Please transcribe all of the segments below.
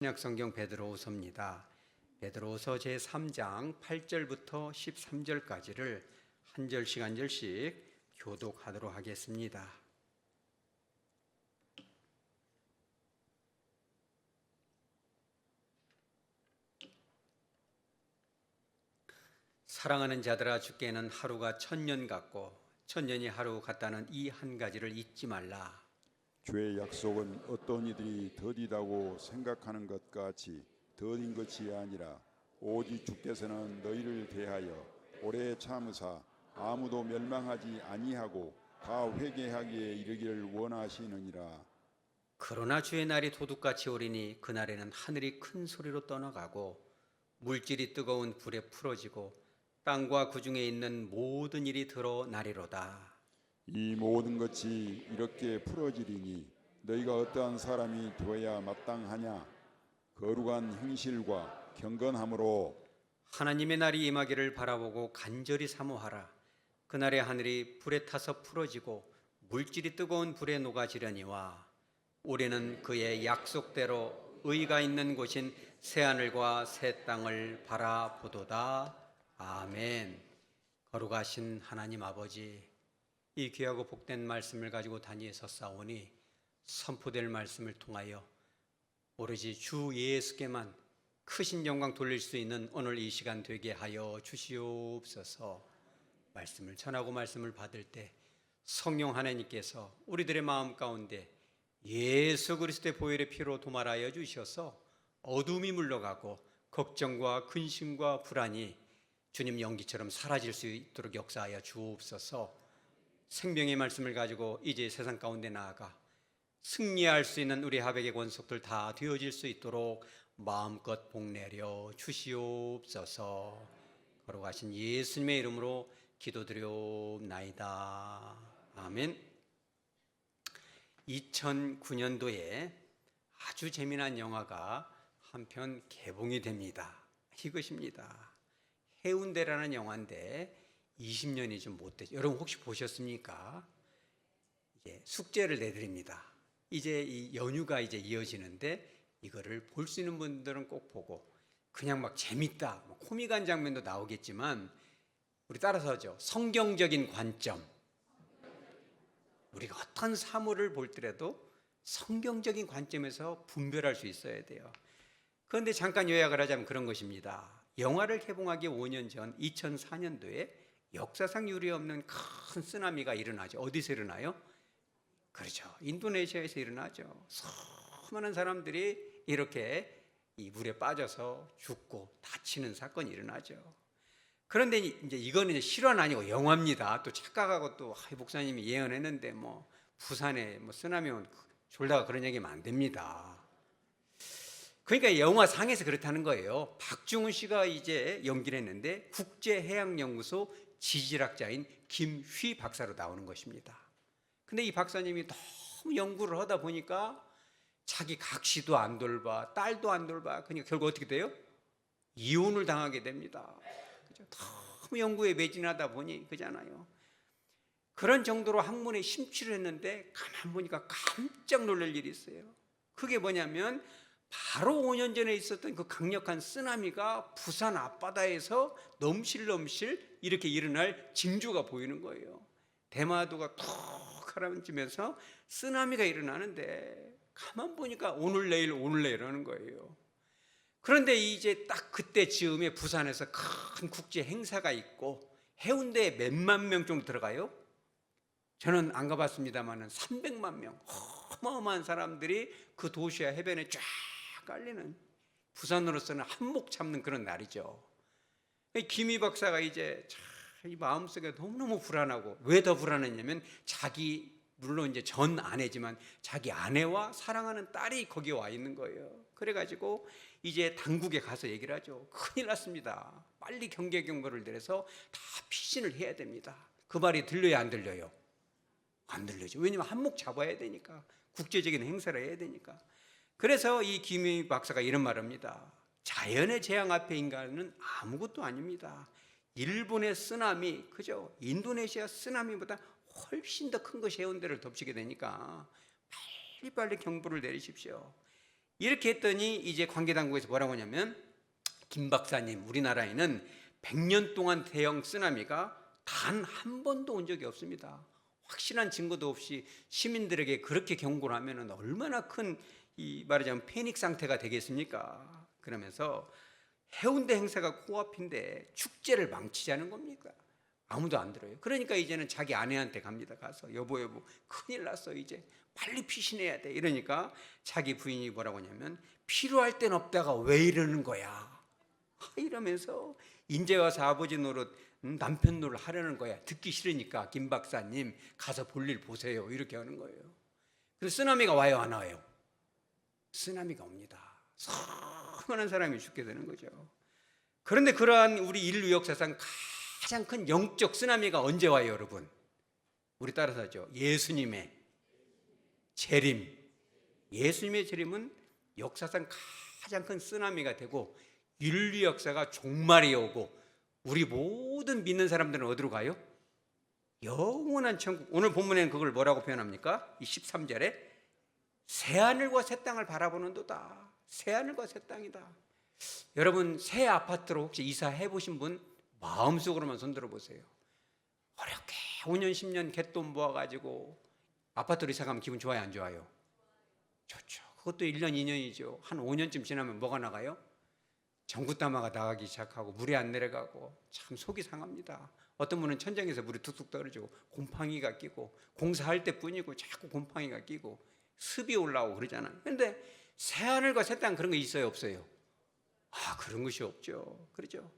신약성경 베드로후서입니다. 베드로후서 제3장 8절부터 13절까지를 한 절씩 한 절씩 교독하도록 하겠습니다. 사랑하는 자들아, 주께는 하루가 1000년 같고 1000년이 하루 같다는 이 한 가지를 잊지 말라. 주의 약속은 어떤 이들이 더디다고 생각하는 것 같이 더딘 것이 아니라 오직 주께서는 너희를 대하여 오래 참으사 아무도 멸망하지 아니하고 다 회개하기에 이르기를 원하시느니라. 그러나 주의 날이 도둑같이 오리니 그날에는 하늘이 큰 소리로 떠나가고 물질이 뜨거운 불에 풀어지고 땅과 그 중에 있는 모든 일이 드러나리로다. 이 모든 것이 이렇게 풀어지리니 너희가 어떠한 사람이 되어야 마땅하냐? 거룩한 행실과 경건함으로 하나님의 날이 임하기를 바라보고 간절히 사모하라. 그날의 하늘이 불에 타서 풀어지고 물질이 뜨거운 불에 녹아지려니와 올해는 그의 약속대로 의가 있는 곳인 새하늘과 새 땅을 바라보도다. 아멘. 거룩하신 하나님 아버지, 이 귀하고 복된 말씀을 가지고 단위에서 싸우니 선포될 말씀을 통하여 오로지 주 예수께만 크신 영광 돌릴 수 있는 오늘 이 시간 되게 하여 주시옵소서. 말씀을 전하고 말씀을 받을 때 성령 하나님께서 우리들의 마음 가운데 예수 그리스도의 보혈의 피로 도말하여 주셔서 어둠이 물러가고 걱정과 근심과 불안이 주님 연기처럼 사라질 수 있도록 역사하여 주옵소서. 생명의 말씀을 가지고 이제 세상 가운데 나아가 승리할 수 있는 우리 하백의 권속들 다 되어질 수 있도록 마음껏 복내려 주시옵소서. 거룩하신 예수님의 이름으로 기도드리옵나이다. 아멘. 2009년도에 아주 재미난 영화가 한 편 개봉이 됩니다. 이것입니다. 해운대라는 영화인데 20년이 좀 못 됐죠. 여러분 혹시 보셨습니까? 이제 숙제를 내드립니다. 이제 이 연휴가 이제 이어지는데 이거를 볼 수 있는 분들은 꼭 보고, 그냥 막 재밌다, 코믹한 장면도 나오겠지만 우리 따라서 하죠. 성경적인 관점. 우리가 어떤 사물을 볼 때라도 성경적인 관점에서 분별할 수 있어야 돼요. 그런데 잠깐 요약을 하자면 그런 것입니다. 영화를 개봉하기 5년 전 2004년도에 역사상 유례없는 큰 쓰나미가 일어나죠. 어디서 일어나요? 그렇죠. 인도네시아에서 일어나죠. 수많은 사람들이 이렇게 이 물에 빠져서 죽고 다치는 사건이 일어나죠. 그런데 이제 이거는 이제 실화는 아니고 영화입니다. 또 착각하고 또 목사님이 예언했는데 부산에 쓰나미 온 졸다가 그런 얘기하면 안 됩니다. 그러니까 영화상에서 그렇다는 거예요. 박중훈 씨가 이제 연기를 했는데 국제해양연구소 지질학자인 김휘 박사로 나오는 것입니다. 근데 이 박사님이 너무 연구를 하다 보니까 자기 각시도 안 돌봐, 딸도 안 돌봐. 그러니까 결국 어떻게 돼요? 이혼을 당하게 됩니다. 그죠? 너무 연구에 매진하다 보니, 그잖아요. 그런 정도로 학문에 심취를 했는데 가만 보니까 깜짝 놀랄 일이 있어요. 그게 뭐냐면 바로 5년 전에 있었던 그 강력한 쓰나미가 부산 앞바다에서 넘실넘실 이렇게 일어날 징조가 보이는 거예요. 대마도가 툭 가라앉으면서 쓰나미가 일어나는데 가만 보니까 오늘 내일 하는 거예요. 그런데 이제 딱 그때 즈음에 부산에서 큰 국제 행사가 있고 해운대에 몇만 명 정도 들어가요. 저는 안 가봤습니다만 300만 명, 어마어마한 사람들이 그 도시와 해변에 쫙 깔리는, 부산으로서는 한몫 참는 그런 날이죠. 김희 박사가 이제 이 마음속에 너무너무 불안하고, 왜 더 불안했냐면 자기, 물론 이제 전 아내지만 자기 아내와 사랑하는 딸이 거기에 와 있는 거예요. 그래가지고 이제 당국에 가서 얘기를 하죠. 큰일 났습니다. 빨리 경계 경보를 내려서 다 피신을 해야 됩니다. 그 말이 들려요, 안 들려요? 안 들려죠. 왜냐면 한몫 잡아야 되니까, 국제적인 행사를 해야 되니까. 그래서 이 김희 박사가 이런 말을 합니다. 자연의 재앙 앞에 인간은 아무것도 아닙니다. 일본의 쓰나미, 그죠? 인도네시아 쓰나미보다 훨씬 더 큰 것이 해운대를 덮치게 되니까 빨리빨리 경보를 내리십시오. 이렇게 했더니 이제 관계당국에서 뭐라고 하냐면, 김 박사님, 우리나라에는 100년 동안 대형 쓰나미가 단 한 번도 온 적이 없습니다. 확실한 증거도 없이 시민들에게 그렇게 경고를 하면 얼마나 큰 이 말하자면 패닉 상태가 되겠습니까? 그러면서 해운대 행사가 코앞인데 축제를 망치자는 겁니까? 아무도 안 들어요. 그러니까 이제는 자기 아내한테 갑니다. 가서 여보 큰일 났어, 이제 빨리 피신해야 돼. 이러니까 자기 부인이 뭐라고 하냐면, 필요할 땐 없다가 왜 이러는 거야? 이러면서 인제 와서 아버지 노릇, 남편 노릇 하려는 거야. 듣기 싫으니까 김 박사님 가서 볼일 보세요, 이렇게 하는 거예요. 그래서 쓰나미가 와요, 안 와요? 쓰나미가 옵니다. 수많은 사람이 죽게 되는 거죠. 그런데 그러한 우리 인류 역사상 가장 큰 영적 쓰나미가 언제 와요, 여러분? 우리 따라서 하죠. 예수님의 재림. 예수님의 재림은 역사상 가장 큰 쓰나미가 되고 인류 역사가 종말이 오고 우리 모든 믿는 사람들은 어디로 가요? 영원한 천국. 오늘 본문에는 그걸 뭐라고 표현합니까? 이 13절에 새하늘과 새 땅을 바라보는도다. 새하늘과 새 땅이다. 여러분, 새 아파트로 혹시 이사해 보신 분 마음속으로만 손들어 보세요. 어렵게 5년 10년 갯돈 모아가지고 아파트로 이사 가면 기분 좋아요, 안 좋아요? 좋죠. 그것도 1년 2년이죠. 한 5년쯤 지나면 뭐가 나가요? 전구따마가 나가기 시작하고 물이 안 내려가고 참 속이 상합니다. 어떤 분은 천장에서 물이 툭툭 떨어지고 곰팡이가 끼고 공사할 때뿐이고 자꾸 곰팡이가 끼고 습이 올라오고 그러잖아요. 그런데 새하늘과 새 땅 그런 거 있어요, 없어요? 그런 것이 없죠. 그렇죠.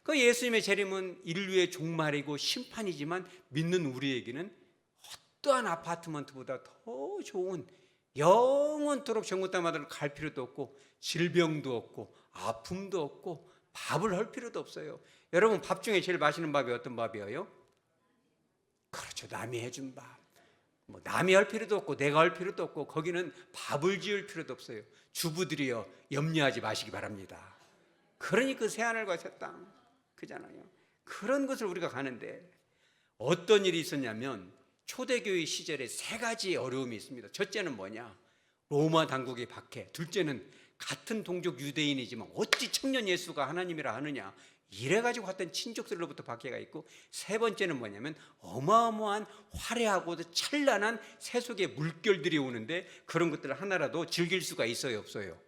그 예수님의 재림은 인류의 종말이고 심판이지만 믿는 우리에게는 어떠한 아파트먼트보다 더 좋은, 영원토록 전구따마를 갈 필요도 없고 질병도 없고 아픔도 없고 밥을 할 필요도 없어요. 여러분, 밥 중에 제일 맛있는 밥이 어떤 밥이에요? 그렇죠. 남이 해준 밥. 남이 할 필요도 없고 내가 할 필요도 없고 거기는 밥을 지을 필요도 없어요. 주부들이여, 염려하지 마시기 바랍니다. 그러니 그 새하늘과 새 땅 그잖아요. 그런 것을 우리가 가는데 어떤 일이 있었냐면, 초대교회 시절에 3가지 어려움이 있습니다. 첫째는 뭐냐? 로마 당국의 박해. 둘째는 같은 동족 유대인이지만 어찌 청년 예수가 하나님이라 하느냐, 이래가지고 갔던 친족들로부터 박해가 있고, 세 번째는 뭐냐면 어마어마한 화려하고도 찬란한 세속의 물결들이 오는데 그런 것들을 하나라도 즐길 수가 있어요, 없어요?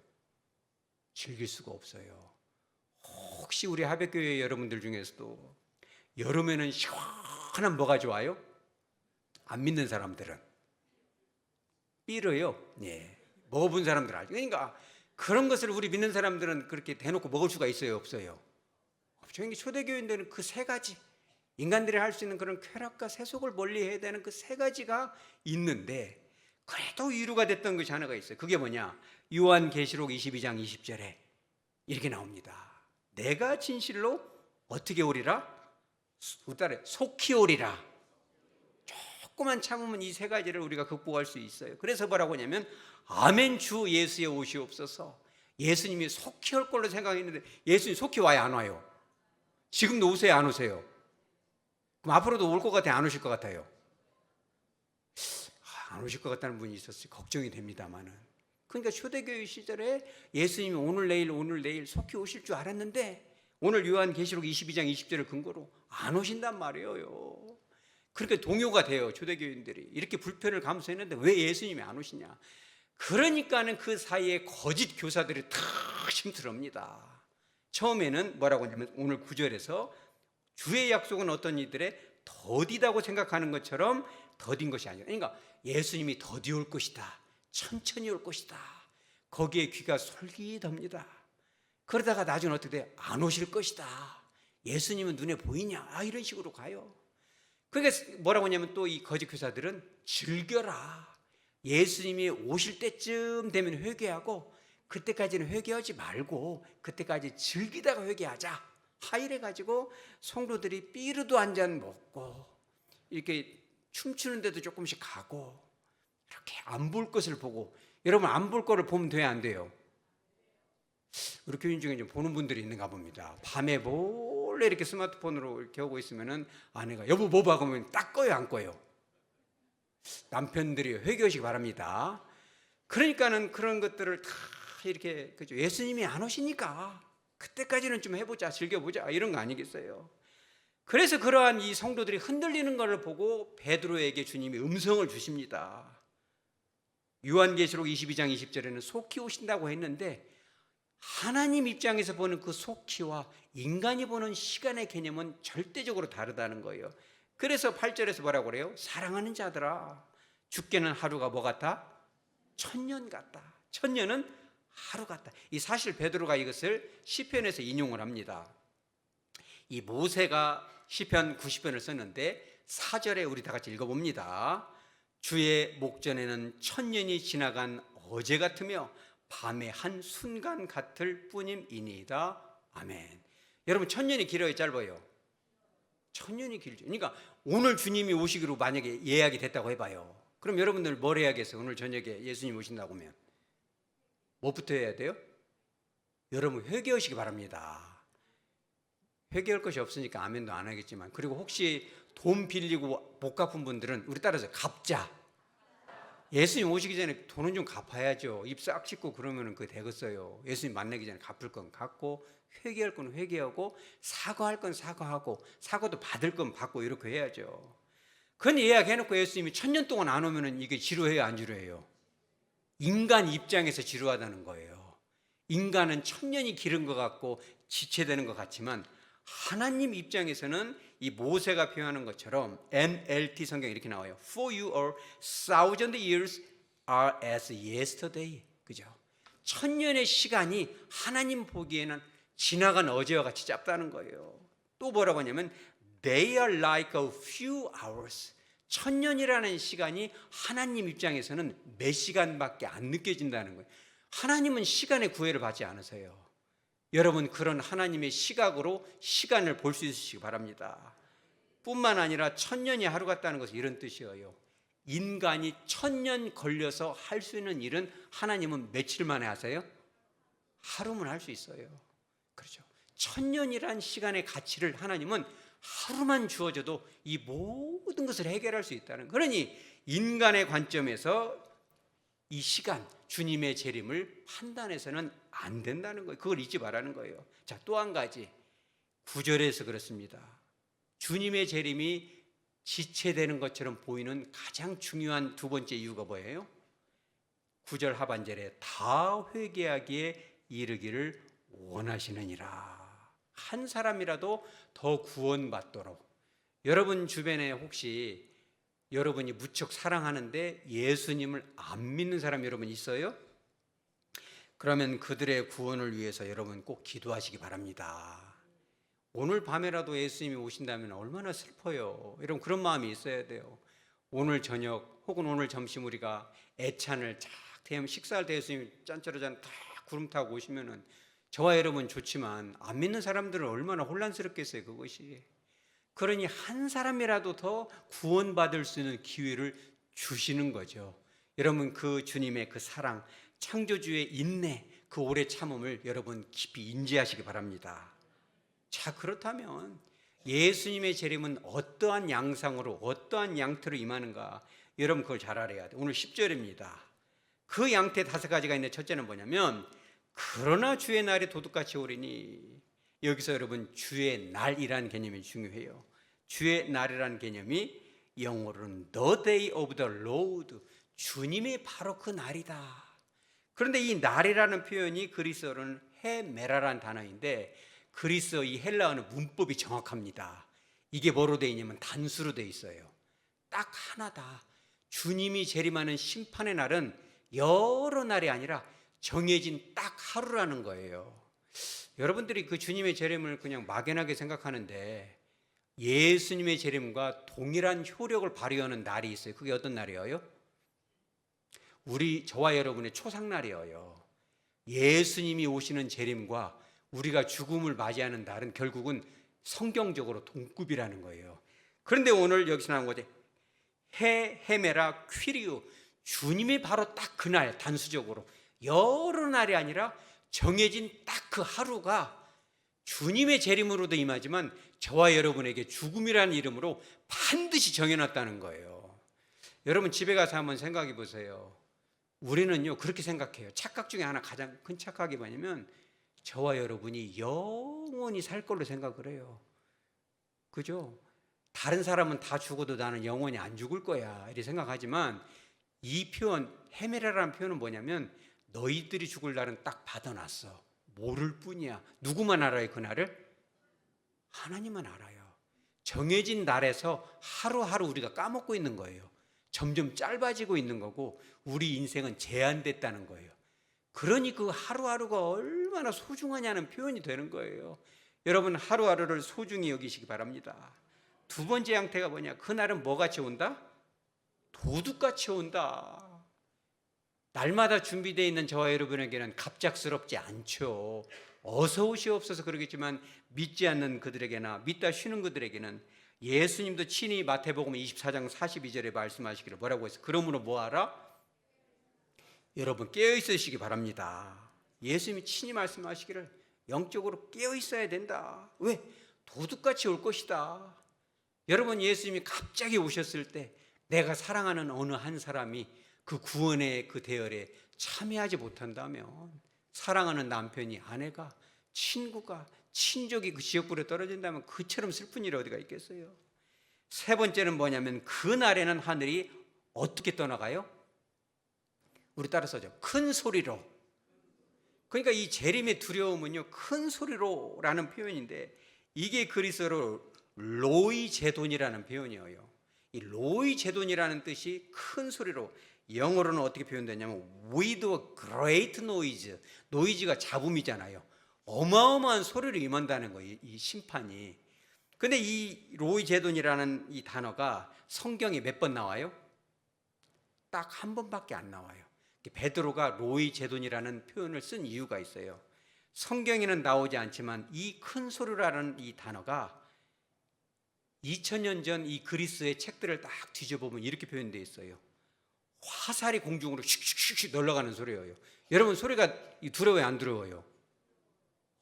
즐길 수가 없어요. 혹시 우리 하백교회 여러분들 중에서도 여름에는 시원한 뭐가 좋아요? 안 믿는 사람들은 삐러요. 예, 먹어본 사람들 알죠. 그러니까 그런 것을 우리 믿는 사람들은 그렇게 대놓고 먹을 수가 있어요, 없어요? 없죠. 초대교인들은 그 3가지, 인간들이 할 수 있는 그런 쾌락과 세속을 멀리해야 되는 그 3가지가 있는데, 그래도 위로가 됐던 것이 하나가 있어요. 그게 뭐냐? 요한계시록 22장 20절에 이렇게 나옵니다. 내가 진실로 어떻게 오리라? 우따래 속히 오리라. 조금만 참으면 이 3가지를 우리가 극복할 수 있어요. 그래서 뭐라고 하냐면, 아멘 주 예수의 오시옵소서. 예수님이 속히 올 걸로 생각했는데 예수님 속히 와요, 안 와요? 지금도 오세요, 안 오세요? 그럼 앞으로도 올 것 같아요, 안 오실 것 같아요? 안 오실 것 같다는 분이 있었어요. 걱정이 됩니다만은. 그러니까 초대교회 시절에 예수님이 오늘 내일 속히 오실 줄 알았는데 오늘 요한계시록 22장 20절을 근거로 안 오신단 말이에요. 그렇게 동요가 돼요. 초대교인들이 이렇게 불편을 감수했는데 왜 예수님이 안 오시냐. 그러니까는 그 사이에 거짓 교사들이 다 힘들합니다. 처음에는 뭐라고 하냐면 오늘 9절에서 주의 약속은 어떤 이들의 더디다고 생각하는 것처럼 더딘 것이 아니라, 그러니까 예수님이 더디 올 것이다, 천천히 올 것이다, 거기에 귀가 솔깃합니다. 그러다가 나중에 어떻게 돼? 안 오실 것이다. 예수님은 눈에 보이냐? 이런 식으로 가요. 그러니까 뭐라고 하냐면 또 이 거짓 교사들은 즐겨라. 예수님이 오실 때쯤 되면 회개하고 그때까지는 회개하지 말고 그때까지 즐기다가 회개하자. 이래가지고 성도들이 삐르도 한 잔 먹고 이렇게 춤추는데도 조금씩 가고 이렇게 안 볼 것을 보고, 여러분 안 볼 거를 보면 돼요, 안 돼요? 우리 교인 중에 좀 보는 분들이 있는가 봅니다. 밤에 몰래 이렇게 스마트폰으로 이렇게 하고 있으면은 아내가 여보 뭐 봐? 그러면 딱 꺼요, 안 꺼요? 남편들이 회개하시기 바랍니다. 그러니까는 그런 것들을 다 이렇게 그죠? 예수님이 안 오시니까 그때까지는 좀 해보자, 즐겨보자 이런 거 아니겠어요? 그래서 그러한 이 성도들이 흔들리는 것을 보고 베드로에게 주님이 음성을 주십니다. 요한계시록 22장 20절에는 속히 오신다고 했는데 하나님 입장에서 보는 그 속히와 인간이 보는 시간의 개념은 절대적으로 다르다는 거예요. 그래서 8절에서 뭐라고 그래요? 사랑하는 자들아, 죽게는 하루가 뭐 같아? 천년 같다. 천년은 하루 같다. 이 사실 베드로가 이것을 시편에서 인용을 합니다. 이 모세가 시편 90편을 썼는데 4절에 우리 다 같이 읽어봅니다. 주의 목전에는 천년이 지나간 어제 같으며 밤의 한 순간 같을 뿐임이니이다. 아멘. 여러분, 천년이 길어요, 짧아요? 천년이 길죠. 그러니까 오늘 주님이 오시기로 만약에 예약이 됐다고 해봐요. 그럼 여러분들 뭘 해야겠어요? 오늘 저녁에 예수님 오신다고 하면 뭐부터 해야 돼요? 여러분 회개하시기 바랍니다. 회개할 것이 없으니까 아멘도 안 하겠지만, 그리고 혹시 돈 빌리고 못 갚은 분들은 우리 따라서 갚자. 예수님 오시기 전에 돈은 좀 갚아야죠. 입 싹 씻고 그러면 그게 되겠어요. 예수님 만나기 전에 갚을 건 갚고, 회개할 건 회개하고, 사과할 건 사과하고, 사과도 받을 건 받고, 이렇게 해야죠. 그건 예약해놓고 예수님이 천년 동안 안 오면 이게 지루해요, 안 지루해요? 인간 입장에서 지루하다는 거예요. 인간은 천년이 길은 것 같고 지체되는 것 같지만 하나님 입장에서는 이 모세가 표현하는 것처럼 NLT 성경에 이렇게 나와요. For you are 1,000 years are as yesterday. 그죠? 천년의 시간이 하나님 보기에는 지나간 어제와 같이 짧다는 거예요. 또 뭐라고 하냐면 They are like a few hours. 천년이라는 시간이 하나님 입장에서는 몇 시간밖에 안 느껴진다는 거예요. 하나님은 시간의 구애를 받지 않으세요. 여러분, 그런 하나님의 시각으로 시간을 볼 수 있으시기 바랍니다. 뿐만 아니라 천년이 하루 같다는 것은 이런 뜻이에요. 인간이 천년 걸려서 할 수 있는 일은 하나님은 며칠 만에 하세요? 하루면 할 수 있어요. 그렇죠. 천년이란 시간의 가치를 하나님은 하루만 주어져도 이 모든 것을 해결할 수 있다는. 그러니 인간의 관점에서 이 시간, 주님의 재림을 판단해서는 안 된다는 거예요. 그걸 잊지 말라는 거예요. 자, 또 한 가지 9절에서 그렇습니다. 주님의 재림이 지체되는 것처럼 보이는 가장 중요한 두 번째 이유가 뭐예요? 9절 하반절에 다 회개하기에 이르기를 원하시느니라. 한 사람이라도 더 구원받도록. 여러분 주변에 혹시 여러분이 무척 사랑하는데 예수님을 안 믿는 사람 여러분 있어요? 그러면 그들의 구원을 위해서 여러분 꼭 기도하시기 바랍니다. 오늘 밤에라도 예수님이 오신다면 얼마나 슬퍼요. 여러분 그런 마음이 있어야 돼요. 오늘 저녁 혹은 오늘 점심 우리가 애찬을 쫙 대면 식사할 때 예수님 짠짜르짠 다 구름 타고 오시면은 저와 여러분 좋지만 안 믿는 사람들은 얼마나 혼란스럽겠어요, 그것이. 그러니 한 사람이라도 더 구원받을 수 있는 기회를 주시는 거죠. 여러분 그 주님의 그 사랑, 창조주의 인내, 그 오래 참음을 여러분 깊이 인지하시기 바랍니다. 자, 그렇다면 예수님의 재림은 어떠한 양상으로 어떠한 양태로 임하는가, 여러분 그걸 잘 알아야 돼요. 오늘 10절입니다. 그 양태 5가지가 있는데 첫째는 뭐냐면 그러나 주의 날이 도둑같이 오리니. 여기서 여러분 주의 날이라는 개념이 중요해요. 주의 날이라는 개념이 영어로는 The Day of the Lord, 주님의 바로 그 날이다. 그런데 이 날이라는 표현이 그리스어로는 헤메라라는 단어인데 그리스어 이 헬라어는 문법이 정확합니다. 이게 뭐로 되어 있냐면 단수로 되어 있어요. 딱 하나다. 주님이 재림하는 심판의 날은 여러 날이 아니라 정해진 딱 하루라는 거예요. 여러분들이 그 주님의 재림을 그냥 막연하게 생각하는데 예수님의 재림과 동일한 효력을 발휘하는 날이 있어요. 그게 어떤 날이에요? 저와 여러분의 초상날이에요. 예수님이 오시는 재림과 우리가 죽음을 맞이하는 날은 결국은 성경적으로 동급이라는 거예요. 그런데 오늘 여기서 나온 거지. 헤메라 퀴리오, 주님의 바로 딱 그날, 단수적으로 여러 날이 아니라 정해진 딱 그 하루가 주님의 재림으로도 임하지만 저와 여러분에게 죽음이라는 이름으로 반드시 정해놨다는 거예요. 여러분 집에 가서 한번 생각해 보세요. 우리는요 그렇게 생각해요. 착각 중에 하나, 가장 큰 착각이 뭐냐면 저와 여러분이 영원히 살 걸로 생각을 해요. 그죠? 다른 사람은 다 죽어도 나는 영원히 안 죽을 거야 이렇게 생각하지만, 이 표현 헤메라라는 표현은 뭐냐면 너희들이 죽을 날은 딱 받아놨어. 모를 뿐이야. 누구만 알아요 그날을? 하나님만 알아요. 정해진 날에서 하루하루 우리가 까먹고 있는 거예요. 점점 짧아지고 있는 거고 우리 인생은 제한됐다는 거예요. 그러니 그 하루하루가 얼마나 소중하냐는 표현이 되는 거예요. 여러분 하루하루를 소중히 여기시기 바랍니다. 두 번째 양태가 뭐냐? 그날은 뭐같이 온다? 도둑같이 온다. 날마다 준비되어 있는 저와 여러분에게는 갑작스럽지 않죠. 어서 오시옵소서 그러겠지만 믿지 않는 그들에게나 믿다 쉬는 그들에게는 예수님도 친히 마태복음 24장 42절에 말씀하시기를 뭐라고 했어요? 그러므로 뭐하라? 여러분 깨어 있으시기 바랍니다. 예수님이 친히 말씀하시기를 영적으로 깨어 있어야 된다. 왜? 도둑같이 올 것이다. 여러분 예수님이 갑자기 오셨을 때 내가 사랑하는 어느 한 사람이 그 구원의 그 대열에 참여하지 못한다면, 사랑하는 남편이, 아내가, 친구가, 친족이 그 지역불에 떨어진다면 그처럼 슬픈 일이 어디가 있겠어요? 세 번째는 뭐냐면 그날에는 하늘이 어떻게 떠나가요? 우리 따라 써죠. 큰 소리로. 그러니까 이 재림의 두려움은요 큰 소리로라는 표현인데, 이게 그리스어로 로이제돈이라는 표현이에요. 이 로이제돈이라는 뜻이 큰 소리로, 영어로는 어떻게 표현되냐면 with a great noise. 노이즈가 잡음이잖아요. 어마어마한 소리로 임한다는 거예요, 이 심판이. 근데 이 로이제돈이라는 이 단어가 성경에 몇 번 나와요? 딱 한 번밖에 안 나와요. 베드로가 로이제돈이라는 표현을 쓴 이유가 있어요. 성경에는 나오지 않지만 이 큰 소리라는 이 단어가 2000년 전 이 그리스의 책들을 딱 뒤져보면 이렇게 표현되어 있어요. 화살이 공중으로 슉슉슉슉 날아가는 소리예요. 여러분 소리가 두려워요 안 두려워요?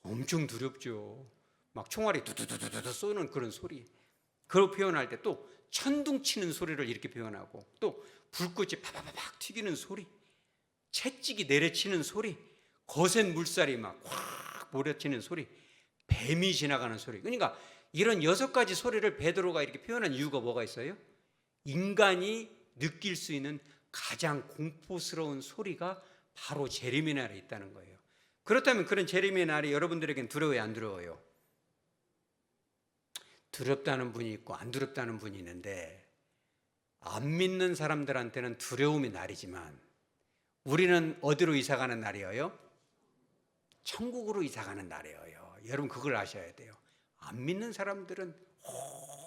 엄청 두렵죠. 막 총알이 두두두두두 쏘는 그런 소리. 그걸 표현할 때 또 천둥 치는 소리를 이렇게 표현하고, 또 불꽃이 파파파박 튀기는 소리, 채찍이 내려치는 소리, 거센 물살이 막 확 몰아치는 소리, 뱀이 지나가는 소리. 그러니까 이런 6가지 소리를 베드로가 이렇게 표현한 이유가 뭐가 있어요? 인간이 느낄 수 있는 가장 공포스러운 소리가 바로 재림의 날에 있다는 거예요. 그렇다면 그런 재림의 날이 여러분들에겐 두려워요 안 두려워요? 두렵다는 분이 있고 안 두렵다는 분이 있는데, 안 믿는 사람들한테는 두려움의 날이지만 우리는 어디로 이사가는 날이에요? 천국으로 이사가는 날이에요. 여러분 그걸 아셔야 돼요. 안 믿는 사람들은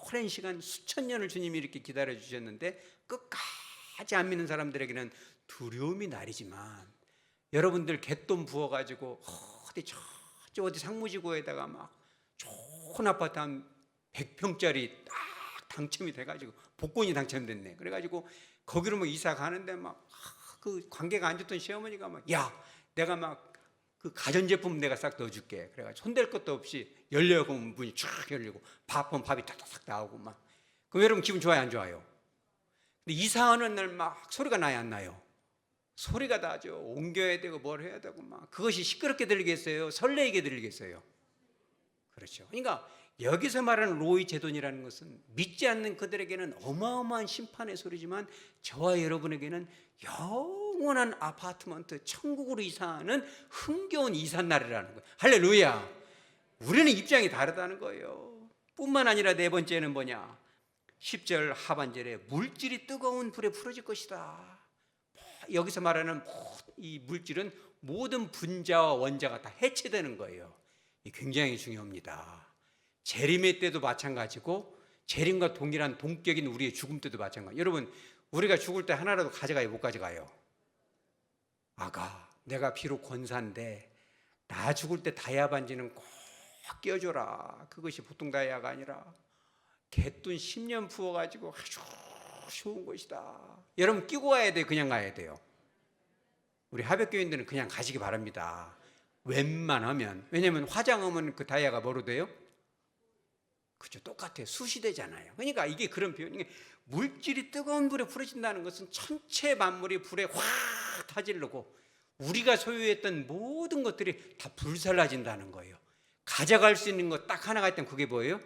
오랜 시간 수천 년을 주님이 이렇게 기다려 주셨는데 끝까지 안 믿는 사람들에게는 두려움이 날이지만, 여러분들 갯돈 부어가지고 어디 상무지구에다가 막 좋은 아파트 한 100평짜리 딱 당첨이 돼가지고 복권이 당첨됐네. 그래가지고 거기로 뭐 이사 가는데 막 그 관계가 안 좋던 시어머니가 막 야 내가 막 그 가전제품 내가 싹 넣어줄게. 그래가지고 손댈 것도 없이 열려고 문이 쫙 열리고 밥이 탁탁탁 나오고 막. 그럼 여러분 기분 좋아요 안 좋아요? 근데 이사하는 날 막 소리가 나요 안 나요? 소리가 나죠. 옮겨야 되고 뭘 해야 되고 막. 그것이 시끄럽게 들리겠어요? 설레게 들리겠어요? 그렇죠. 그러니까 여기서 말하는 로이제돈이라는 것은 믿지 않는 그들에게는 어마어마한 심판의 소리지만 저와 여러분에게는 영원한 아파트먼트 천국으로 이사하는 흥겨운 이삿날이라는 거예요. 할렐루야. 우리는 입장이 다르다는 거예요. 뿐만 아니라 네 번째는 뭐냐, 10절 하반절에 물질이 뜨거운 불에 풀어질 것이다. 여기서 말하는 이 물질은 모든 분자와 원자가 다 해체되는 거예요. 굉장히 중요합니다. 재림의 때도 마찬가지고 재림과 동일한 동격인 우리의 죽음 때도 마찬가지. 여러분 우리가 죽을 때 하나라도 가져가요 못 가져가요? 아가 내가 비록 권사인데 나 죽을 때 다이아 반지는 꼭 끼워줘라. 그것이 보통 다이아가 아니라 갯돈 10년 부어가지고 아주 좋은 것이다. 여러분 끼고 가야 돼요 그냥 가야 돼요? 우리 하백교인들은 그냥 가시기 바랍니다. 웬만하면. 왜냐하면 화장하면 그 다이아가 뭐로 돼요? 그죠, 똑같아요. 수시되잖아요. 그러니까 이게 그런 표현이, 물질이 뜨거운 불에 풀어진다는 것은 천체 만물이 불에 확 타질르고 우리가 소유했던 모든 것들이 다 불살라진다는 거예요. 가져갈 수 있는 것 딱 하나가 있다면 그게 뭐예요?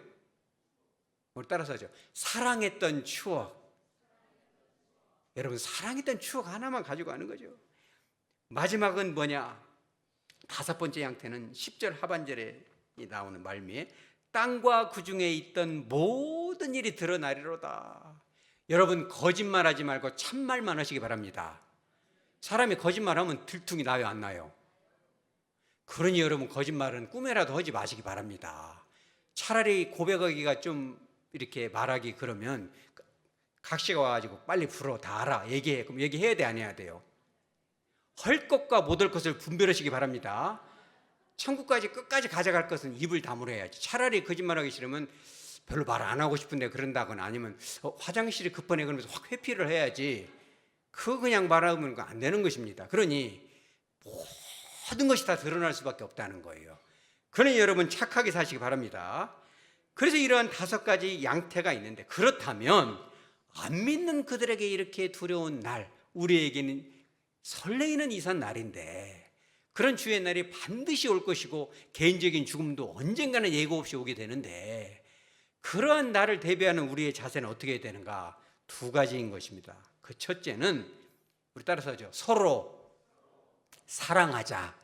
우리 따라서 하죠. 사랑했던 추억. 여러분, 사랑했던 추억 하나만 가지고 가는 거죠. 마지막은 뭐냐? 5번째 양태는 10절 하반절에 나오는 말미에 땅과 그 중에 있던 모든 일이 드러나리로다. 여러분, 거짓말하지 말고 참말만 하시기 바랍니다. 사람이 거짓말하면 들통이 나요, 안 나요? 그러니 여러분, 거짓말은 꿈에라도 하지 마시기 바랍니다. 차라리 고백하기가 좀 이렇게 말하기 그러면 각시가 와가지고 빨리 불어 다 알아 얘기해. 그럼 얘기해야 돼, 안 해야 돼요? 할 것과 못할 것을 분별하시기 바랍니다. 천국까지 끝까지 가져갈 것은 입을 다물어 해야지. 차라리 거짓말하기 싫으면 별로 말 안 하고 싶은데 그런다거나 아니면 화장실이 급하네 그러면서 확 회피를 해야지. 그거 그냥 말하면 안 되는 것입니다. 그러니 모든 것이 다 드러날 수밖에 없다는 거예요. 그러니 여러분, 착하게 사시기 바랍니다. 그래서 이러한 5가지 양태가 있는데, 그렇다면 안 믿는 그들에게 이렇게 두려운 날, 우리에게는 설레이는 이산 날인데, 그런 주의 날이 반드시 올 것이고 개인적인 죽음도 언젠가는 예고 없이 오게 되는데, 그러한 날을 대비하는 우리의 자세는 어떻게 해야 되는가? 2가지인 것입니다. 그 첫째는 우리 따라서 하죠. 서로 사랑하자.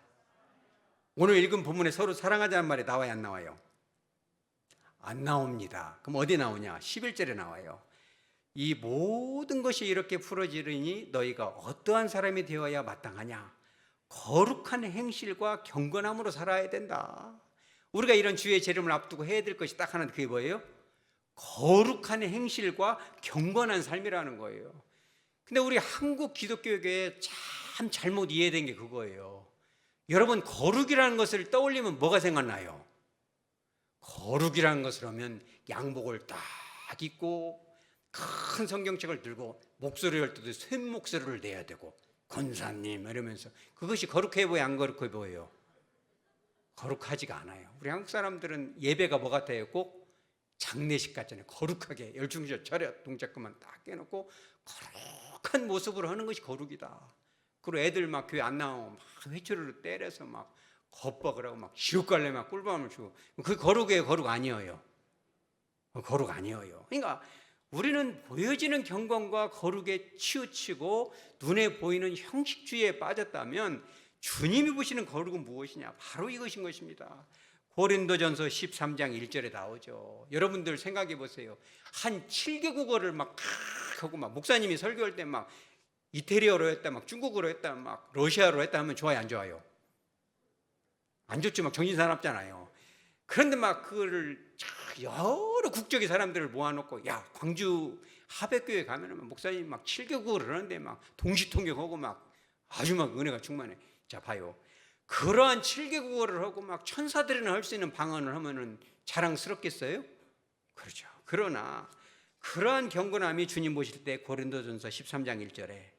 오늘 읽은 본문에 서로 사랑하자는 말이 나와요, 안 나와요? 안 나옵니다. 그럼 어디 나오냐? 11절에 나와요. 이 모든 것이 이렇게 풀어지르니 너희가 어떠한 사람이 되어야 마땅하냐? 거룩한 행실과 경건함으로 살아야 된다. 우리가 이런 주의 재림을 앞두고 해야 될 것이 딱 하나, 그게 뭐예요? 거룩한 행실과 경건한 삶이라는 거예요. 근데 우리 한국 기독교에 참 잘못 이해된 게 그거예요. 여러분, 거룩이라는 것을 떠올리면 뭐가 생각나요? 거룩이라는 것을 하면 양복을 딱 입고 큰 성경책을 들고 목소리를 할 때도 샘 목소리를 내야 되고 권사님 이러면서, 그것이 거룩해 보여요, 안 거룩해 보여요? 거룩하지가 않아요. 우리 한국 사람들은 예배가 뭐 같아요? 꼭 장례식 같잖아요. 거룩하게 열중절 차렷 동작금만 딱 깨놓고 거룩한 모습으로 하는 것이 거룩이다. 그리고 애들 막 교회 안 나오고 막 회초리로 때려서 막 겁박을 하고 막 지옥갈래 막 꿀밤을 주고, 그게 거룩이에요? 거룩 아니에요? 거룩 아니에요. 그러니까 우리는 보여지는 경건과 거룩에 치우치고 눈에 보이는 형식주의에 빠졌다면 주님이 보시는 거룩은 무엇이냐? 바로 이것인 것입니다. 고린도전서 13장 1절에 나오죠. 여러분들 생각해 보세요. 한 7개국어를 막 하고 막 목사님이 설교할 때 막 이태리어로 했다, 막 중국어로 했다, 막 러시아로 했다 하면 좋아요, 안 좋아요? 안 좋죠. 막 정신사납잖아요. 그런데 막 그거를 여러 국적의 사람들을 모아놓고, 야, 광주 하백교회 가면은 목사님 막 7개국어를 하는데 막 동시통역하고 막 아주 막 은혜가 충만해. 자, 봐요. 그러한 7개국어를 하고 막 천사들이나 할 수 있는 방언을 하면은 자랑스럽겠어요? 그렇죠. 그러나 그러한 경건함이 주님 보실 때 고린도전서 13장 1절에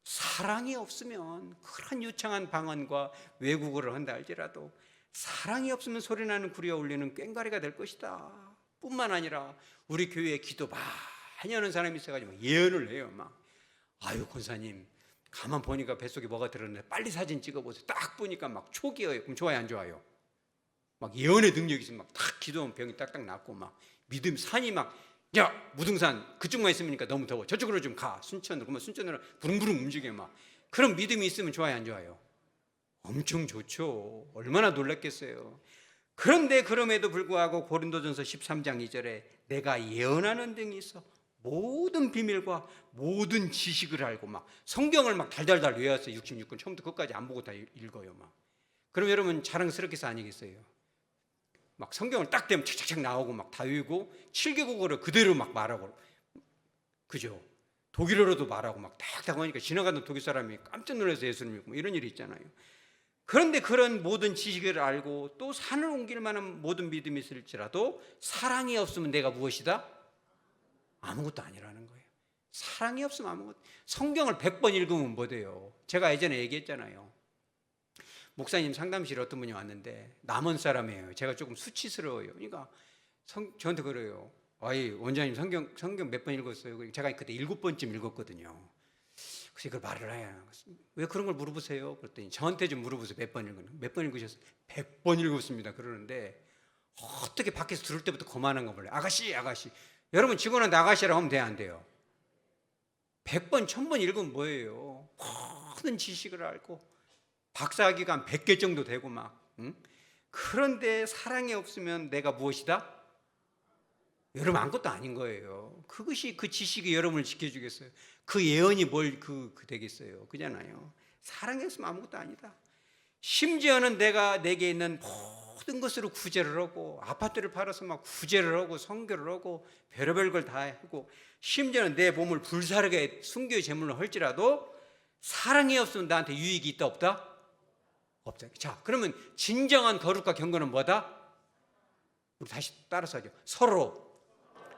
사랑이 없으면 그런 유창한 방언과 외국어를 한다 할지라도 사랑이 없으면 소리나는 구리와 울리는 꽹과리가 될 것이다. 뿐만 아니라 우리 교회에 기도 많이 하는 사람이 있어가지고 예언을 해요. 막, 아유 권사님 가만 보니까 뱃속에 뭐가 들었는데 빨리 사진 찍어보세요. 딱 보니까 막 초기예요. 그럼 좋아요, 안 좋아요? 막 예언의 능력이 있으면 막 딱 기도하면 병이 딱딱 낫고, 막 믿음 산이 막, 야 무등산 그쪽만 있으니까 너무 더워, 저쪽으로 좀 가, 순천으로. 그러면 순천으로 부릉부릉 움직여. 막 그런 믿음이 있으면 좋아요, 안 좋아요? 엄청 좋죠. 얼마나 놀랐겠어요. 그런데 그럼에도 불구하고 고린도전서 13장 2절에 내가 예언하는 등이 있어 모든 비밀과 모든 지식을 알고, 막 성경을 막 달달달 외웠어요. 66권 처음부터 끝까지 안 보고 다 읽어요. 막 그럼 여러분 자랑스럽게서 아니겠어요? 막 성경을 딱 되면 착착착 나오고 막 다 외우고 7개국어를 그대로 막 말하고, 그죠? 독일어로도 말하고 막 딱딱 하니까 지나가던 독일 사람이 깜짝 놀라서 예수를 믿고 이런 일이 있잖아요. 그런데 그런 모든 지식을 알고 또 산을 옮길 만한 모든 믿음이 있을지라도 사랑이 없으면 내가 무엇이다? 아무것도 아니라는 거예요. 사랑이 없으면 아무것도. 성경을 100번 읽으면 뭐 돼요? 제가 예전에 얘기했잖아요. 목사님 상담실에 어떤 분이 왔는데 남원 사람이에요. 제가 조금 수치스러워요. 그러니까 저한테 그래요. 아이 원장님 성경 몇 번 읽었어요? 제가 그때 7번쯤 읽었거든요. 그래서 이걸 말을 해요. 왜 그런 걸 물어보세요? 그랬더니 저한테 좀 물어보세요. 몇 번 읽었나? 몇 번 읽으셨어요? 100번 읽었습니다. 그러는데 어떻게 밖에서 들을 때부터 거만한 거 몰라요. 아가씨, 아가씨. 여러분 직원한테 아가씨라고 하면 돼요, 안 돼요? 100번, 1000번 읽으면 뭐예요? 모든 지식을 알고 박사학위가 100개 정도 되고 막. 응? 그런데 사랑이 없으면 내가 무엇이다? 여러분 아무것도 아닌 거예요. 그것이 그 지식이 여러분을 지켜주겠어요? 그 예언이 뭘 되겠어요? 그잖아요. 사랑이 없으면 아무것도 아니다. 심지어는 내게 있는 모든 것으로 구제를 하고 아파트를 팔아서 막 구제를 하고 성교를 하고 별의별 걸 다 하고 심지어는 내 몸을 불사르게 순교의 제물로 할지라도 사랑이 없으면 나한테 유익이 있다 없다? 없다. 자, 그러면 진정한 거룩과 경건은 뭐다? 우리 다시 따라서 하죠. 서로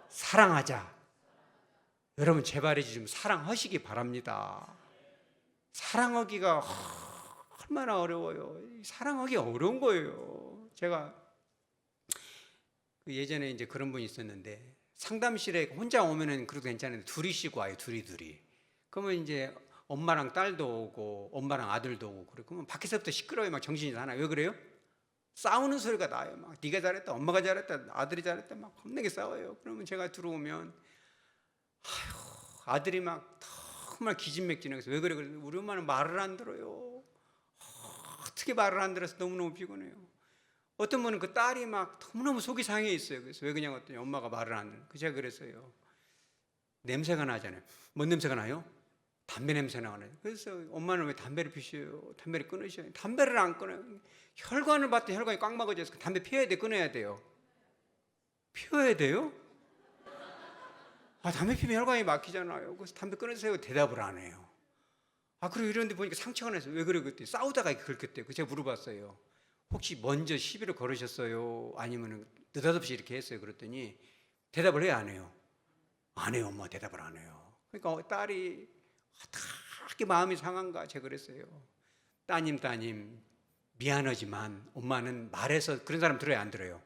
사랑하자. 여러분 제발이지 좀 사랑하시기 바랍니다. 사랑하기가 얼마나 어려워요. 사랑하기 어려운 거예요. 제가 예전에 이제 그런 분이 있었는데 상담실에 혼자 오면은 그래도 괜찮은데 둘이씩 와요. 둘이. 그러면 이제 엄마랑 딸도 오고 엄마랑 아들도 오고 그러면 밖에서부터 시끄러워요. 막 정신이 나나. 왜 그래요? 싸우는 소리가 나요. 막 네가 잘했다, 엄마가 잘했다, 아들이 잘했다, 막 겁나게 싸워요. 그러면 제가 들어오면 아들이 막 정말 기진맥진해서 왜 그래? 우리 엄마는 말을 안 들어요. 어떻게 말을 안 들어서 너무너무 피곤해요. 어떤 분은 그 딸이 막 너무너무 속이 상해 있어요. 그래서 왜 그냥 했더니 엄마가 말을 안 들어요. 제가 그랬어요. 냄새가 나잖아요. 뭔 냄새가 나요? 담배 냄새 나요. 그래서 엄마는 왜 담배를 피셔요? 담배를 끊으셔요. 담배를 안 끊어요. 혈관을 봤더니 혈관이 꽉 막아져 있어서 담배 피워야 돼, 끊어야 돼요? 피워야 돼요? 담배 피우면 혈관이 막히잖아요. 그래서 담배 끊으세요. 대답을 안 해요. 그리고 이런 데 보니까 상처가 났어요. 왜 그래? 그랬더니 싸우다가 긁혔대요. 제가 물어봤어요. 혹시 먼저 시비를 걸으셨어요? 아니면 느닷없이 이렇게 했어요? 그랬더니 대답을 해요, 안 해요? 안 해요, 엄마. 대답을 안 해요. 그러니까 딸이 어떻게 마음이 상한가 제가 그랬어요. 따님 미안하지만 엄마는 말해서 그런 사람 들어요, 안 들어요?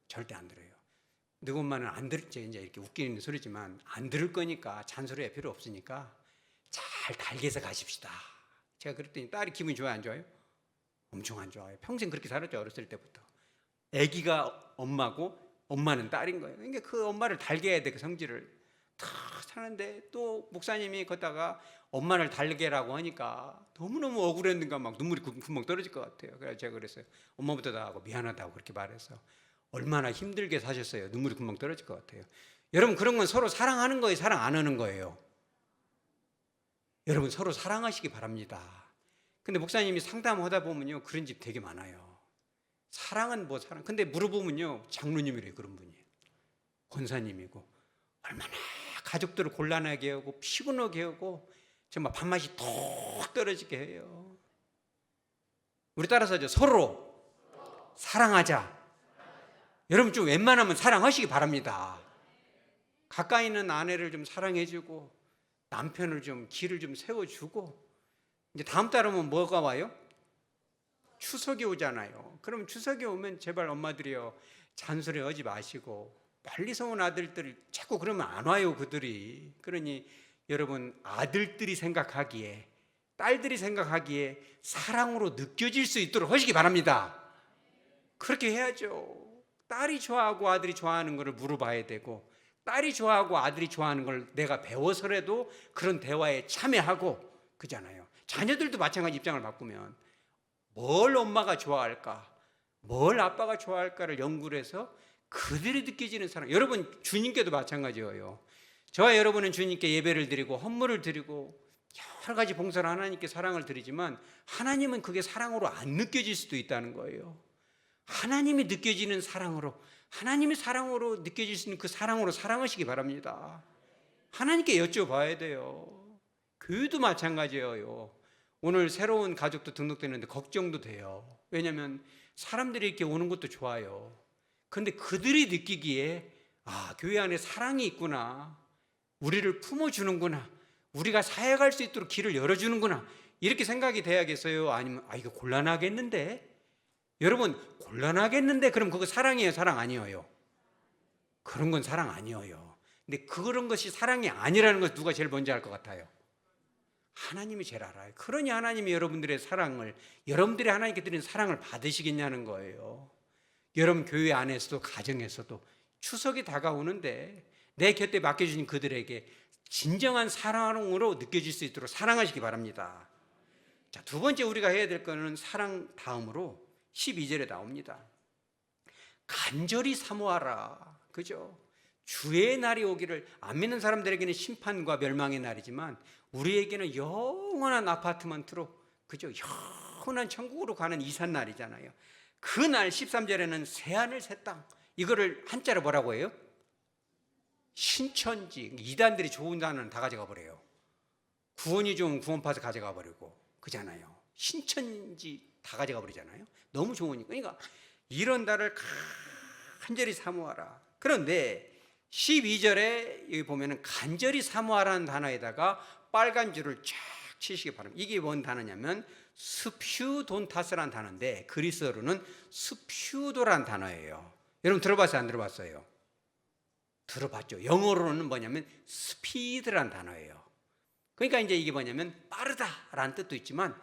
절대 안 들어요. 너희 엄마는 안 들을지 이제 이렇게 웃기는 소리지만 안 들을 거니까 잔소리할 필요 없으니까 잘 달게서 가십시다. 제가 그랬더니 딸이 기분이 좋아요, 안 좋아요? 엄청 안 좋아요. 평생 그렇게 살았죠, 어렸을 때부터. 아기가 엄마고 엄마는 딸인 거예요. 그러니까 그 엄마를 달게 해야 돼, 그 성질을. 다 사는데 또 목사님이 걷다가 엄마를 달게라고 하니까 너무너무 억울했는가 막 눈물이 금방 떨어질 것 같아요. 그래서 제가 그랬어요. 엄마부터 다 하고 미안하다고 그렇게 말해서 얼마나 힘들게 사셨어요. 눈물이 금방 떨어질 것 같아요. 여러분 그런 건 서로 사랑하는 거예요, 사랑 안 하는 거예요? 여러분 서로 사랑하시기 바랍니다. 근데 목사님이 상담하다 보면요 그런 집 되게 많아요. 사랑은 뭐 사랑? 근데 물어보면요 장로님이래요. 그런 분이 권사님이고 얼마나 가족들을 곤란하게 하고 피곤하게 하고 정말 밥맛이 톡 떨어지게 해요. 우리 따라서 하죠. 서로 사랑하자. 여러분 좀 웬만하면 사랑하시기 바랍니다. 가까이 있는 아내를 좀 사랑해주고 남편을 좀 길을 좀 세워주고 이제 다음 달 오면 뭐가 와요? 추석이 오잖아요. 그럼 추석이 오면 제발 엄마들이요 잔소리 하지 마시고 빨리 온 아들들 자꾸 그러면 안 와요 그들이. 그러니 여러분 아들들이 생각하기에 딸들이 생각하기에 사랑으로 느껴질 수 있도록 하시기 바랍니다. 그렇게 해야죠. 딸이 좋아하고 아들이 좋아하는 것을 물어봐야 되고 딸이 좋아하고 아들이 좋아하는 걸 내가 배워서라도 그런 대화에 참여하고 그잖아요. 자녀들도 마찬가지 입장을 바꾸면 뭘 엄마가 좋아할까 뭘 아빠가 좋아할까를 연구를 해서 그들이 느껴지는 사랑. 여러분 주님께도 마찬가지예요. 저와 여러분은 주님께 예배를 드리고 헌물을 드리고 여러 가지 봉사를 하나님께 사랑을 드리지만 하나님은 그게 사랑으로 안 느껴질 수도 있다는 거예요. 하나님이 느껴지는 사랑으로 하나님의 사랑으로 느껴질 수 있는 그 사랑으로 사랑하시기 바랍니다. 하나님께 여쭤봐야 돼요. 교회도 마찬가지예요. 오늘 새로운 가족도 등록되는데 걱정도 돼요. 왜냐하면 사람들이 이렇게 오는 것도 좋아요. 그런데 그들이 느끼기에 교회 안에 사랑이 있구나, 우리를 품어주는구나, 우리가 사역할 수 있도록 길을 열어주는구나 이렇게 생각이 돼야겠어요? 아니면 이거 곤란하겠는데? 여러분 곤란하겠는데 그럼 그거 사랑이에요, 사랑 아니에요? 그런 건 사랑 아니에요. 근데 그런 것이 사랑이 아니라는 것 누가 제일 먼저 알 것 같아요? 하나님이 제일 알아요. 그러니 하나님이 여러분들의 사랑을, 여러분들이 하나님께 드리는 사랑을 받으시겠냐는 거예요. 여러분 교회 안에서도 가정에서도 추석이 다가오는데 내 곁에 맡겨주신 그들에게 진정한 사랑으로 느껴질 수 있도록 사랑하시기 바랍니다. 자, 두 번째 우리가 해야 될 거는 사랑 다음으로 12절에 나옵니다. 간절히 사모하라. 그죠? 주의 날이 오기를. 안 믿는 사람들에게는 심판과 멸망의 날이지만 우리에게는 영원한 아파트먼트로, 그죠? 영원한 천국으로 가는 이삿날이잖아요. 그날 13절에는 새하늘 새 땅, 이거를 한자로 뭐라고 해요? 신천지. 이단들이 좋은 단어는 다 가져가 버려요. 구원이 좋으면 구원 파서 가져가 버리고 그잖아요. 신천지 다 가져가 버리잖아요. 너무 좋으니까. 그러니까 이런 달을 간절히 사모하라. 그런데 12절에 여기 보면은 간절히 사모하라는 단어에다가 빨간 줄을 쫙 치시기 바랍니다. 이게 뭔 단어냐면 스퓨돈타스라는 단어인데 그리스어로는 스퓨도라는 단어예요. 여러분 들어봤어요? 안 들어봤어요? 들어봤죠. 영어로는 뭐냐면 스피드라는 단어예요. 그러니까 이제 이게 뭐냐면 빠르다라는 뜻도 있지만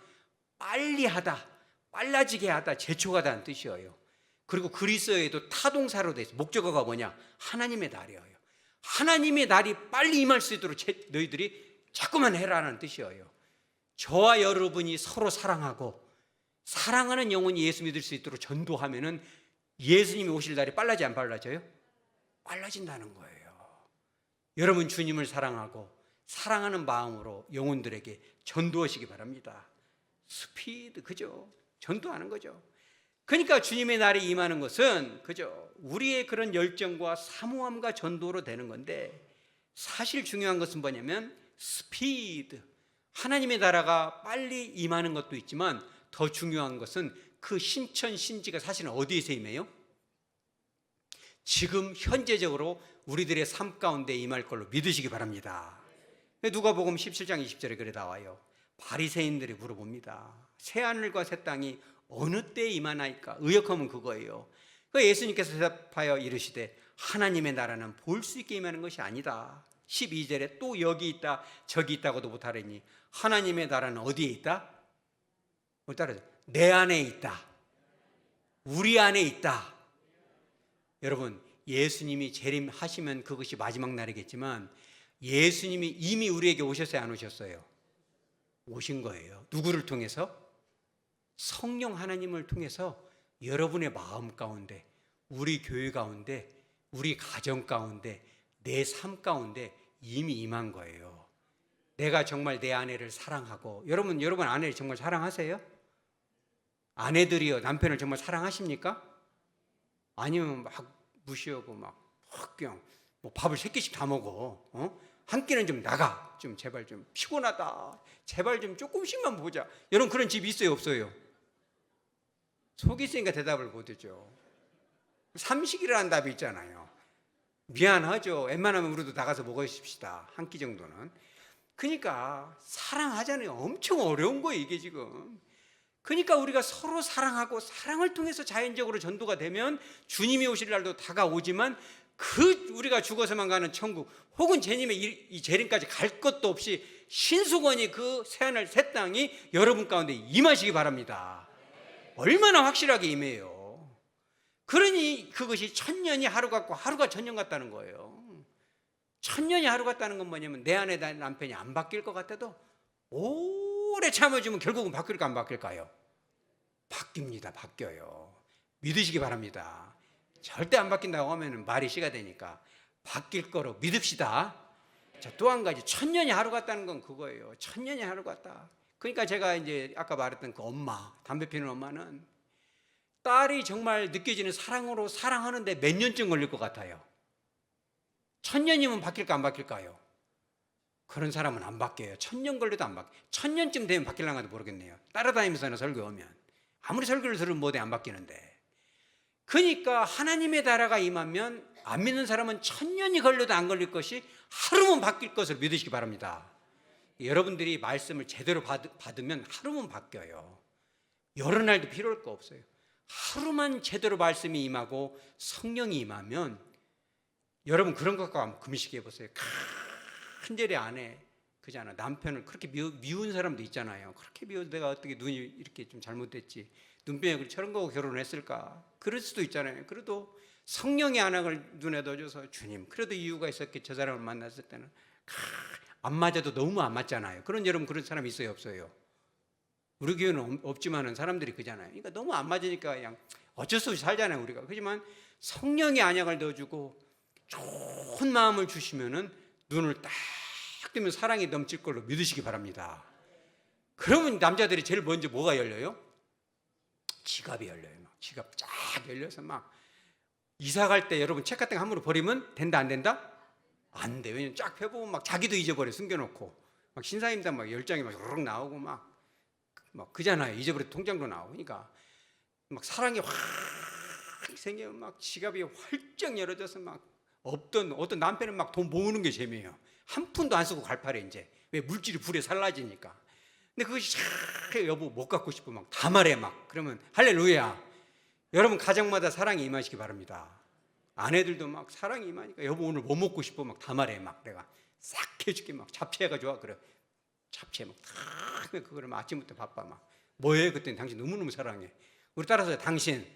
빨리 하다, 빨라지게 하다, 재촉하다는 뜻이에요. 그리고 그리스어에도 타동사로 돼 있어요. 목적어가 뭐냐? 하나님의 날이에요. 하나님의 날이 빨리 임할 수 있도록 너희들이 자꾸만 해라는 뜻이에요. 저와 여러분이 서로 사랑하고 사랑하는 영혼이 예수 믿을 수 있도록 전도하면은 예수님이 오실 날이 빨라지 안 빨라져요? 빨라진다는 거예요. 여러분 주님을 사랑하고 사랑하는 마음으로 영혼들에게 전도하시기 바랍니다. 스피드, 그죠? 전도하는 거죠. 그러니까 주님의 날이 임하는 것은 그죠? 우리의 그런 열정과 사모함과 전도로 되는 건데 사실 중요한 것은 뭐냐면 스피드. 하나님의 나라가 빨리 임하는 것도 있지만 더 중요한 것은 그 신천 신지가 사실은 어디에서 임해요? 지금 현재적으로 우리들의 삶 가운데 임할 걸로 믿으시기 바랍니다. 누가복음 17장 20절에 그래 나와요. 바리새인들이 물어봅니다. 새하늘과 새 땅이 어느 때에 임하나이까? 의역하면 그거예요. 예수님께서 대답하여 이르시되 하나님의 나라는 볼 수 있게 임하는 것이 아니다. 12절에 또 여기 있다 저기 있다고도 못하려니 하나님의 나라는 어디에 있다? 못 따라서 내 안에 있다. 우리 안에 있다. 여러분 예수님이 재림하시면 그것이 마지막 날이겠지만 예수님이 이미 우리에게 오셨어요? 안 오셨어요? 오신 거예요. 누구를 통해서? 성령 하나님을 통해서 여러분의 마음 가운데, 우리 교회 가운데, 우리 가정 가운데, 내 삶 가운데 이미 임한 거예요. 내가 정말 내 아내를 사랑하고, 여러분 아내를 정말 사랑하세요? 아내들이요 남편을 정말 사랑하십니까? 아니면 막 무시하고 막 그냥 뭐 밥을 3끼씩 다 먹어. 한 끼는 좀 나가. 좀 제발 좀 피곤하다. 제발 좀 조금씩만 보자. 여러분 그런 집 있어요 없어요? 속이 있으니까 대답을 못하죠. 삼식이라는 답이 있잖아요. 미안하죠. 웬만하면 우리도 나가서 먹으십시다. 한 끼 정도는. 그러니까 사랑하자니 엄청 어려운 거예요 이게 지금. 그러니까 우리가 서로 사랑하고 사랑을 통해서 자연적으로 전도가 되면 주님이 오실 날도 다가오지만 우리가 죽어서만 가는 천국 혹은 주님의 이 재림까지 갈 것도 없이 신수건이 그 새하늘 새 땅이 여러분 가운데 임하시기 바랍니다. 얼마나 확실하게 임해요. 그러니 그것이 천년이 하루 같고 하루가 천년 같다는 거예요. 천년이 하루 같다는 건 뭐냐면 내 안에 남편이 안 바뀔 것 같아도 오래 참아주면 결국은 바뀔까 안 바뀔까요? 바뀝니다. 바뀌어요. 믿으시기 바랍니다. 절대 안 바뀐다고 하면 말이 씨가 되니까 바뀔 거로 믿읍시다. 자, 또 한 가지 천년이 하루 같다는 건 그거예요. 천년이 하루 같다. 그러니까 제가 이제 아까 말했던 그 엄마, 담배 피는 엄마는 딸이 정말 느껴지는 사랑으로 사랑하는데 몇 년쯤 걸릴 것 같아요? 천년이면 바뀔까 안 바뀔까요? 그런 사람은 안 바뀌어요. 천년 걸려도 안 바뀌어요. 천년쯤 되면 바뀔랑가도 모르겠네요. 따라다니면서 설교하면 아무리 설교를 들으면 뭐대 안 바뀌는데. 그러니까 하나님의 나라가 임하면 안 믿는 사람은 천년이 걸려도 안 걸릴 것이 하루면 바뀔 것을 믿으시기 바랍니다. 여러분들이 말씀을 제대로 받으면 하루면 바뀌어요. 여러 날도 필요할 거 없어요. 하루만 제대로 말씀이 임하고 성령이 임하면 여러분 그런 것과 한번 금식해 보세요. 간절히 안에 그잖아. 남편을 그렇게 미운 사람도 있잖아요. 그렇게 미워서 내가 어떻게 눈이 이렇게 좀 잘못됐지, 눈병이 저런 거고 결혼을 했을까, 그럴 수도 있잖아요. 그래도 성령의 안악을 눈에 넣어줘서 주님, 그래도 이유가 있었겠, 저 사람을 만났을 때는 안 맞아도 너무 안 맞잖아요. 그런 여러분, 그런 사람 있어요, 없어요? 우리 교회는 없지만은 사람들이 그잖아요. 그러니까 너무 안 맞으니까 그냥 어쩔 수 없이 살잖아요, 우리가. 그렇지만 성령의 안약을 넣어주고 좋은 마음을 주시면은 눈을 딱 뜨면 사랑이 넘칠 걸로 믿으시기 바랍니다. 그러면 남자들이 제일 먼저 뭐가 열려요? 지갑이 열려요. 막 지갑 쫙 열려서 막 이사 갈 때 여러분 책 같은 거 함부로 버리면 된다, 안 된다? 안 돼. 왜냐면 쫙 펴보면 막 자기도 잊어버려, 숨겨놓고. 막 신사임당 막 10장이 막 요렇게 나오고 막 그잖아요. 잊어버려 통장도 나오고. 그러니까 막 사랑이 확 생기면 막 지갑이 활짝 열어져서 막 어떤 남편은 막 돈 모으는 게 재미예요. 한 푼도 안 쓰고 갈팔해 이제. 왜? 물질이 불에 살라지니까. 근데 그것이 여보 못 갖고 싶어 막 다 말해 막. 그러면 할렐루야. 여러분 가정마다 사랑이 임하시기 바랍니다. 아내들도 막 사랑이 임하니까 여보 오늘 뭐 먹고 싶어 막 다 말해 막. 내가 싹 해줄게 막. 잡채가 좋아 그래. 잡채 막 탁. 그거를 막 아침부터 바빠 막. 뭐해? 그때는 당신 너무너무 사랑해. 우리 따라서 당신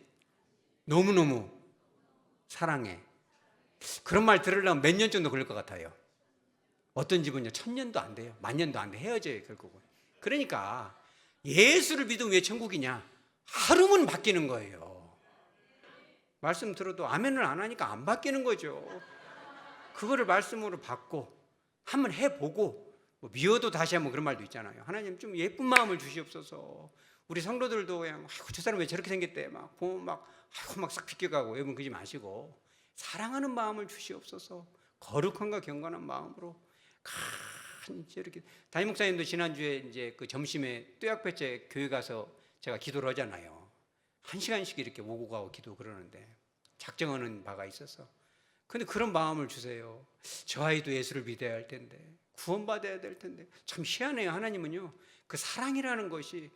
너무너무 사랑해. 그런 말 들으려면 몇 년 정도 걸릴 것 같아요? 어떤 집은요 1000년도 안 돼요. 10,000년도 안 돼. 헤어져요 결국은. 그러니까 예수를 믿으면 왜 천국이냐? 하루면 바뀌는 거예요. 말씀 들어도 아멘을 안 하니까 안 바뀌는 거죠. 그거를 말씀으로 받고 한번 해보고, 뭐 미워도 다시 한번 그런 말도 있잖아요. 하나님 좀 예쁜 마음을 주시옵소서. 우리 성도들도 그냥 아이고 저 사람 왜 저렇게 생겼대 막 보면 막 아이고 막 싹 비껴가고, 여러분 그러지 마시고 사랑하는 마음을 주시옵소서. 거룩함과 경건한 마음으로 간절히 이렇게. 담임 목사님도 지난주에 이제 그 점심에 뚜약배째 교회 가서 제가 기도를 하잖아요. 1시간씩 이렇게 오고 가고 기도 그러는데 작정하는 바가 있어서. 근데 그런 마음을 주세요. 저 아이도 예수를 믿어야 할 텐데, 구원받아야 될 텐데. 참 희한해요. 하나님은요 그 사랑이라는 것이,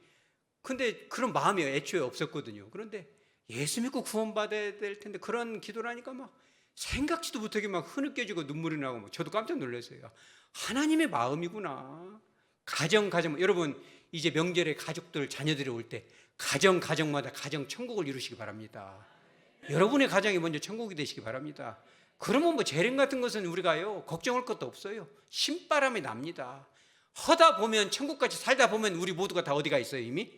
근데 그런 마음이 애초에 없었거든요. 그런데 예수 믿고 구원받아야 될 텐데 그런 기도를 하니까 막 생각지도 못하게 막 흐느껴지고 눈물이 나고 막 저도 깜짝 놀랐어요. 하나님의 마음이구나. 가정 여러분 이제 명절에 가족들 자녀들이 올 때 가정마다 가정 천국을 이루시기 바랍니다. 여러분의 가정이 먼저 천국이 되시기 바랍니다. 그러면 뭐 재림 같은 것은 우리가요 걱정할 것도 없어요. 신바람이 납니다. 하다 보면 천국같이 살다 보면 우리 모두가 다 어디가 있어요? 이미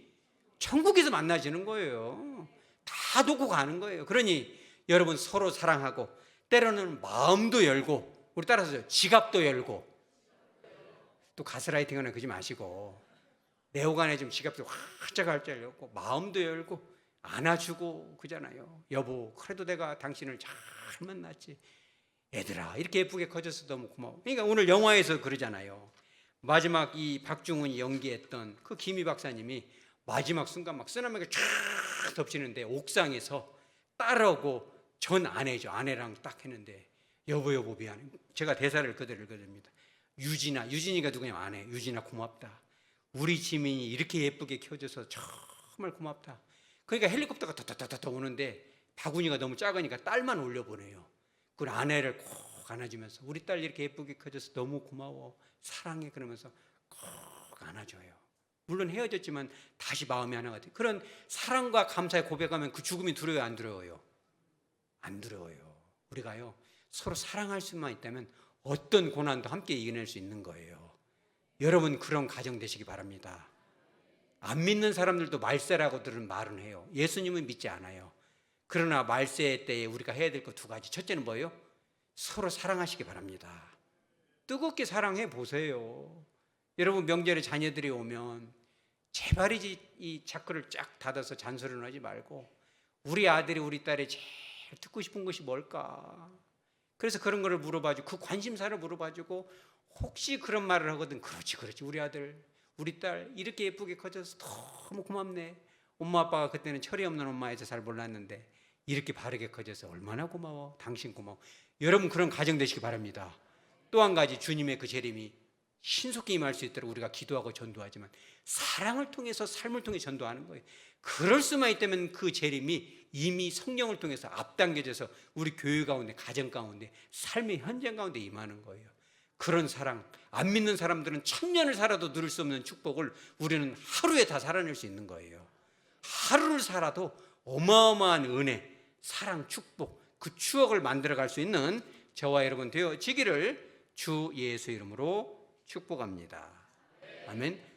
천국에서 만나지는 거예요. 다 놓고 가는 거예요. 그러니 여러분 서로 사랑하고, 때로는 마음도 열고, 우리 따라서 지갑도 열고, 또 가스라이팅하는 그러지 마시고 내 오간에 좀 지갑도 활짝 열고 마음도 열고 안아주고 그잖아요. 여보 그래도 내가 당신을 잘 만났지. 애들아 이렇게 예쁘게 커져서 너무 고마워. 그러니까 오늘 영화에서 그러잖아요. 마지막 이 박중훈이 연기했던 그 김희 박사님이 마지막 순간 막 쓰나미가 쫙 덮치는데 옥상에서 딸하고 전 아내죠. 아내랑 딱 했는데 여보 미안해. 제가 대사를 그대로 읽어드립니다. 유진이가 누구냐면 아내. 유진아 고맙다. 우리 지민이 이렇게 예쁘게 키워줘서 정말 고맙다. 그러니까 헬리콥터가 더더더더 오는데 바구니가 너무 작으니까 딸만 올려보내요. 그걸 아내를 꼭 안아주면서 우리 딸 이렇게 예쁘게 커져서 너무 고마워 사랑해 그러면서 꼭 안아줘요. 물론 헤어졌지만 다시 마음이 하나가 돼요. 그런 사랑과 감사의 고백하면 그 죽음이 두려워요, 안 두려워요? 안 두려워요. 우리가요 서로 사랑할 수만 있다면 어떤 고난도 함께 이겨낼 수 있는 거예요. 여러분 그런 가정 되시기 바랍니다. 안 믿는 사람들도 말세라고들은 말은 해요. 예수님은 믿지 않아요. 그러나 말세 때에 우리가 해야 될 것 2가지. 첫째는 뭐예요? 서로 사랑하시기 바랍니다. 뜨겁게 사랑해 보세요. 여러분 명절에 자녀들이 오면 제발 이 자크를 쫙 닫아서 잔소리는 하지 말고 우리 아들이 우리 딸이 제일 듣고 싶은 것이 뭘까? 그래서 그런 거를 물어봐주고 그 관심사를 물어봐주고, 혹시 그런 말을 하거든. 그렇지 우리 아들 우리 딸 이렇게 예쁘게 커져서 너무 고맙네. 엄마 아빠가 그때는 철이 없는 엄마여서 잘 몰랐는데 이렇게 바르게 커져서 얼마나 고마워. 당신 고마워. 여러분 그런 가정 되시기 바랍니다. 또 한 가지, 주님의 그 재림이 신속히 임할 수 있도록 우리가 기도하고 전도하지만 사랑을 통해서 삶을 통해 전도하는 거예요. 그럴 수만 있다면 그 재림이 이미 성령을 통해서 앞당겨져서 우리 교회 가운데, 가정 가운데, 삶의 현장 가운데 임하는 거예요. 그런 사랑, 안 믿는 사람들은 1000년을 살아도 누릴 수 없는 축복을 우리는 하루에 다 살아낼 수 있는 거예요. 하루를 살아도 어마어마한 은혜, 사랑, 축복, 그 추억을 만들어갈 수 있는 저와 여러분 되어지기를 주 예수 이름으로 축복합니다. 아멘.